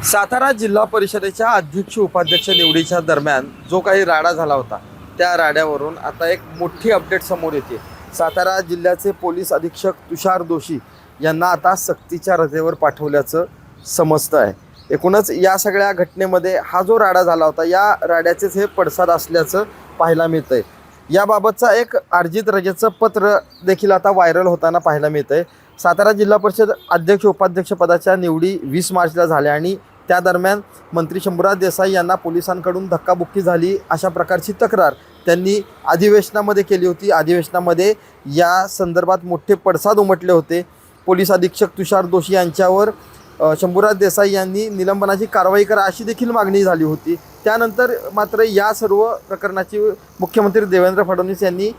सातारा जिल्हा परिषदेच्या अध्यक्ष उपाध्यक्ष निवडीच्या दरम्यान जो काही राडा झाला होता त्या राड्यावरून आता एक मोठी अपडेट समोर येते। सातारा जिल्ह्याचे पोलीस अधीक्षक तुषार दोशी यांना आता सक्तीच्या रजेवर पाठवल्याचं समजतं आहे। एकूणच या सगळ्या घटनेमध्ये हा जो राडा झाला होता या राड्याचेच हे पडसाद असल्याचं पाहायला मिळतंय। याबाबतचा एक अर्जित रजेचं पत्र देखील आता व्हायरल होताना पाहायला मिळतंय। सातारा जिल्हा परिषद अध्यक्ष उपाध्यक्ष पदाच्या निवडी 20 मार्चला झाल्या आणि त्या दरम्यान मंत्री शंभूराज देसाई यांना पोलिसांकडून धक्काबुक्की झाली अशा प्रकारची तक्रार त्यांनी अधिवेशनामध्ये केली होती। अधिवेशनामध्ये या संदर्भात मोठे पडसाद उमटले होते। पोलीस अधीक्षक तुषार दोशी यांच्यावर शंभूराज देसाई यांनी निलंबनाची कारवाई करा अशी देखील मागणी झाली होती। त्यानंतर मात्र या सर्व प्रकरणाची मुख्यमंत्री देवेंद्र फडणवीस यांनी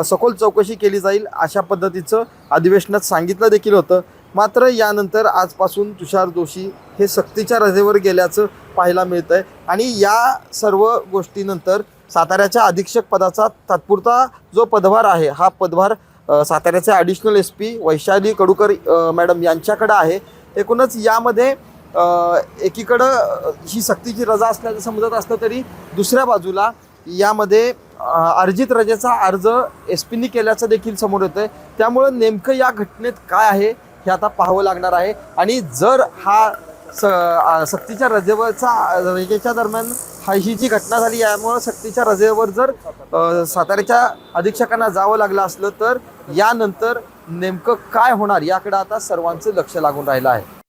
सखोल चौकशी केली जाईल अशा पद्धतीचं अधिवेशनात सांगितलं देखील होतं। मात्र यानंतर आजपासून तुषार दोशी हे सक्तीच्या रजेवर गेल्याचं पाहायला मिळतं आहे आणि या सर्व गोष्टीनंतर साताऱ्याच्या अधीक्षक पदाचा तात्पुरता जो पदभार आहे हा पदभार साताऱ्याचे additional SP Vaishali Kadukar madam यांच्याकडे आहे। एकूणच यामध्ये एकीकडं ही सक्तीची रजा असल्याचं समजत असलं तरी दुसऱ्या बाजूला यामध्ये अर्जित रजेचा अर्ज SPनी केल्याचं देखील समोर येतं आहे। त्यामुळं नेमकं या घटनेत काय आहे हे आता पाहावं लागणार आहे आणि जर हा सक्तीच्या रजेच्या दरम्यान ही जी घटना झाली यामुळं सक्तीच्या रजेवर जर साताऱ्याच्या अधीक्षकांना जावं लागलं असलं तर यानंतर नेमकं काय होणार याकडे आता सर्वांचं लक्ष लागून राहिलं आहे।